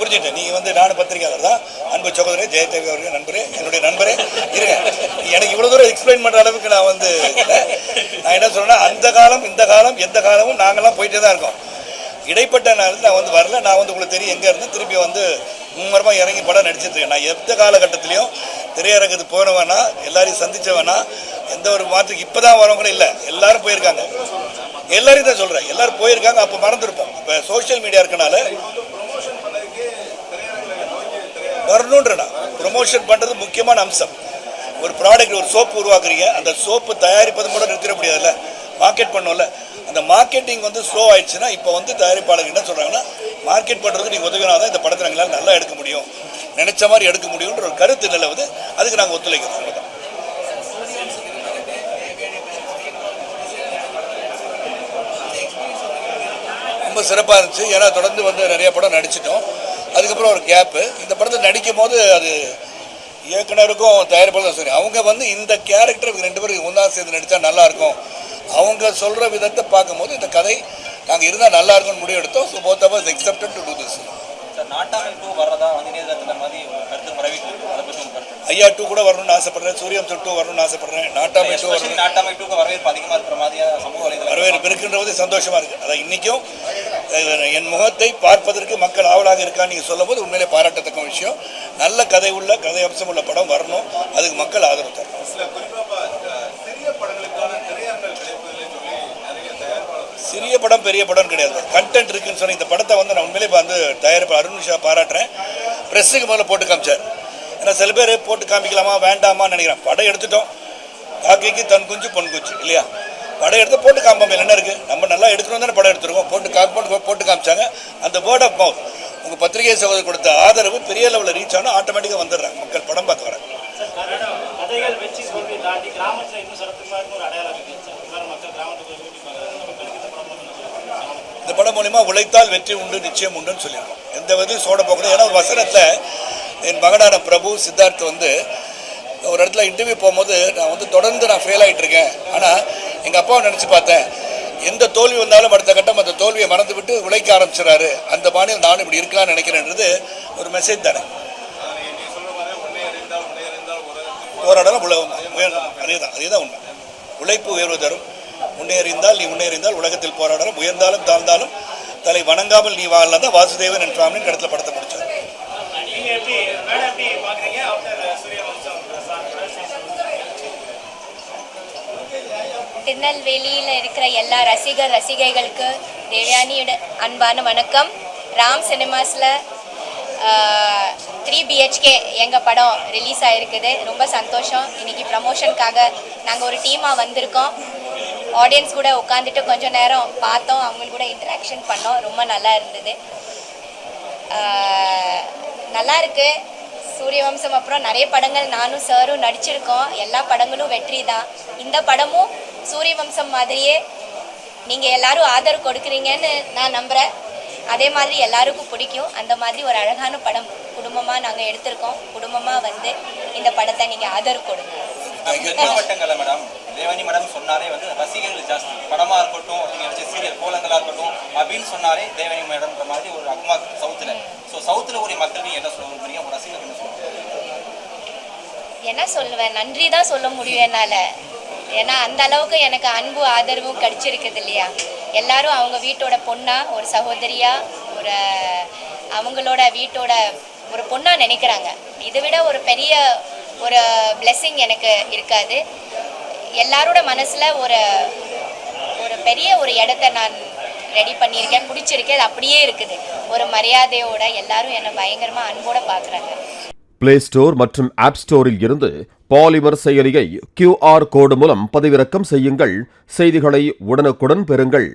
புரிஞ்சுட்டேன். நீங்கள் வந்து நானும் பத்திரிகையாளர் தான், அன்பு சகோதரே ஜெயதேவி அவர்கள் நண்பரே, என்னுடைய நண்பரே இருங்க. எனக்கு இவ்வளோ தூரம் எக்ஸ்பிளைன் பண்ணுற அளவுக்கு நான் வந்து நான் என்ன சொல்கிறேன்னா, அந்த காலம் இந்த காலம் எந்த காலமும் நாங்கள்லாம் போயிட்டே தான் இருக்கோம். இடைப்பட்ட நேரத்தில் நான் வந்து வரல. நான் வந்து உங்களுக்கு தெரியும் எங்கே இருந்தேன், திருப்பி வந்து மும்மரமாக இறங்கி படம் நடிச்சிருக்கேன். நான் எந்த காலகட்டத்திலையும் திரையரங்கத்துக்கு போனவனா, எல்லாரையும் சந்தித்தவனா, எந்த ஒரு மாற்றுக்கு இப்போ தான் வரவங்களும் இல்லை, எல்லாரும் போயிருக்காங்க. எல்லாரையும் தான் சொல்கிறேன், எல்லாரும் போயிருக்காங்க. அப்போ மறந்துருப்போம். இப்போ சோஷியல் மீடியா இருக்கனால வரணுன்றா ப்ரொமோஷன் பண்ணுறது முக்கியமான அம்சம். ஒரு ப்ராடக்ட், ஒரு சோப்பு உருவாக்குறீங்க, அந்த சோப்பு தயாரிப்பது கூட நிறுத்திட முடியாதுல்ல, மார்க்கெட் பண்ணோம்ல. அந்த மார்க்கெட்டிங் வந்து ஸ்லோ ஆயிடுச்சுன்னா இப்போ வந்து தயாரிப்பாளர்கள் என்ன சொல்கிறாங்கன்னா, மார்க்கெட் பண்ணுறதுக்கு நீங்கள் உதவினா தான் இந்த படத்தை எங்களால் நல்லா எடுக்க முடியும், நினைச்ச மாதிரி எடுக்க முடியுன்ற ஒரு கருத்து நிலவுது. அதுக்கு நாங்கள் ஒத்துழைக்கிறோம். அவ்வளோதான். ரொம்ப சிறப்பாக இருந்துச்சு. ஏன்னா தொடர்ந்து வந்து நிறைய படம் நடிச்சிட்டோம். அதுக்கப்புறம் ஒரு கேப்பு. இந்த படத்தை நடிக்கும் போது அது இயக்குனருக்கும் தயாரிப்பாளரும் சரி, அவங்க வந்து இந்த கேரக்டர் 2 பேருக்கு ஒன்றா சேர்ந்து நடித்தா நல்லாயிருக்கும், அவங்க சொல்கிற விதத்தை பார்க்கும்போது இந்த கதை நாங்கள் இருந்தால் நல்லா இருக்கும்னு முடிவு எடுத்தோம். So both of us accepted to do this. நாட்டாமை 2 வரதா வந்து மாதிரி கருத்து பரவிட்டு ஐயா 2 கூட வரணும்னு ஆசைப்படுறேன். சூரியவம்சம் 2 வரணும்னு ஆசைப்படுறேன். நாட்டாமை 2 வரணும். நாட்டாமை 2க்கு வரவேற்பு அதிகமாக இருக்கிற மாதிரியா சமூக வலைதளம் வரவேற்பு இருக்குன்றது சந்தோஷமாக இருக்குது. அதான் இன்றைக்கும் என் முகத்தை பார்ப்பதற்கு மக்கள் ஆவலாக இருக்கான்னு நீங்கள் சொல்லும் போது உண்மையிலே பாராட்டத்தக்க விஷயம். நல்ல கதை உள்ள கதை அம்சம் உள்ள படம் வரணும், அதுக்கு மக்கள் ஆதரவு தரணும். சிறிய படம் பெரிய படம் கிடையாது, கண்டென்ட் இருக்குன்னு சொன்ன இந்த படத்தை வந்து நான் உண்மையிலே வந்து தயாரிப்பு அருண்ஷா பாராட்டுறேன். ப்ரெஸ்ஸுக்கு முதல்ல போட்டு காமிச்சார். ஏன்னா சில பேர் போட்டு காமிக்கலாமா வேண்டாமான்னு நினைக்கிறேன். படம் எடுத்துட்டோம், காக்கைக்கு தன் குஞ்சு பொன் குஞ்சு இல்லையா, படம் எடுத்து போட்டு காமிப்பாங்க. என்ன இருக்குது, நம்ம நல்லா எடுக்கணும் தானே படம் எடுத்துருக்கோம். போட்டு காமிச்சாங்க. அந்த வேர்ட் ஆஃப் மவுத், உங்கள் பத்திரிகை சகோதரர் கொடுத்த ஆதரவு பெரிய லெவலில் ரீச் ஆனால் ஆட்டோமேட்டிக்காக வந்துடுறாங்க மக்கள் படம் பார்க்க வர. இந்த படம் மூலிமா உழைத்தால் வெற்றி உண்டு, நிச்சயம் உண்டுன்னு சொல்லியிருக்கோம். எந்த விதையும் சோட போகணும். ஏன்னா ஒரு வசனத்தில் என் மகனான பிரபு சித்தார்த் வந்து ஒரு இடத்துல இன்டர்வியூ போகும்போது நான் வந்து தொடர்ந்து நான் ஃபெயில் ஆகிட்டு இருக்கேன், ஆனால் எங்கள் அப்பாவை நினச்சி பார்த்தேன், எந்த தோல்வி வந்தாலும் அடுத்த கட்டம் அந்த தோல்வியை மறந்து விட்டு உழைக்க ஆரம்பிச்சிடறாரு, அந்த பாணியில் நானும் இப்படி இருக்கலாம்னு நினைக்கிறேன்றது ஒரு மெசேஜ் தானே. போராடலாம் அதே தான் உண்மை. உழைப்பு உயர்வு தரும். முன்னேறிந்தால் நீ முன்னேறிந்தால் உலகத்தில் போராடலாம், உயர்ந்தாலும் தாழ்ந்தாலும் தலை வணங்காமல் நீ வாழலாம் தான் வாசுதேவன் என் ஃபேமிலின்னு இடத்துல படத்தை முடிச்சார். திருநெல்வேலியில் இருக்கிற எல்லா ரசிகைகளுக்கு தேவயானியோட அன்பான வணக்கம். ராம் சினிமாஸில் 3 BHK எங்கள் படம் ரிலீஸ் ஆகிருக்குது. ரொம்ப சந்தோஷம். இன்றைக்கி ப்ரமோஷனுக்காக நாங்கள் ஒரு டீமாக வந்திருக்கோம். ஆடியன்ஸ் கூட உட்காந்துட்டு கொஞ்சம் நேரம் பார்த்தோம், அவங்களுக்கு கூட இன்ட்ராக்ஷன் பண்ணோம். ரொம்ப நல்லா இருந்தது, நல்லா இருக்குது. சூரியவம்சம் அப்புறம் நிறைய படங்கள் நானும் சாரும் நடிச்சிருக்கோம். எல்லா படங்களும் வெற்றி தான். இந்த படமும் சூரியவம்சம் மாதிரியே நீங்கள் எல்லாரும் ஆதரவு கொடுக்குறீங்கன்னு நான் நம்புகிறேன். அதே மாதிரி எல்லாருக்கும் பிடிக்கும். அந்த மாதிரி ஒரு அழகான படம் குடும்பமாக நாங்கள் எடுத்திருக்கோம். குடும்பமாக வந்து இந்த படத்தை நீங்கள் ஆதரவு கொடுங்க. மாவட்டங்களில் மேடம் தேவயானி மேடம் சொன்னாலே வந்து ரசிகர்கள் ஜாஸ்தி. படமாக இருக்கட்டும், நீங்கள் சீரியல் கோலங்களாக இருக்கட்டும் அப்படின்னு சொன்னாலே தேவயானி மேடம்ன்ற மாதிரி ஒரு அக்மா சவுத்தில். ஸோ சவுத்தில் ஒரு மக்களுக்கு என்ன சொல்ல விரும்புறீங்க, ஒரு ரசிகர்கள் என்ன சொல்லுவாங்க? என்ன சொல்லுவேன், நன்றி தான் சொல்ல முடியும் என்னால். ஏன்னா அந்த அளவுக்கு எனக்கு அன்பு ஆதரவும் கிடைச்சிருக்குது இல்லையா. எல்லாரும் அவங்க வீட்டோட பொண்ணா, ஒரு சகோதரியா, ஒரு அவங்களோட வீட்டோட ஒரு பொண்ணா நினைக்கிறாங்க. இதை விட ஒரு பெரிய ஒரு பிளெஸ்ஸிங் எனக்கு இருக்காது. எல்லாரோட மனசில் ஒரு ஒரு பெரிய ஒரு இடத்த நான் ரெடி பண்ணியிருக்கேன், பிடிச்சிருக்கேன். அது அப்படியே இருக்குது. ஒரு மரியாதையோட எல்லாரும் என்னை பயங்கரமாக அன்போடு பார்க்குறாங்க. பிளே ஸ்டோர் மற்றும் ஆப் ஸ்டோரில் இருந்து பாலிமர் செயலியை QR கோடு மூலம் பதிவிறக்கம் செய்யுங்கள். செய்திகளை உடனுக்குடன் பெறுங்கள்.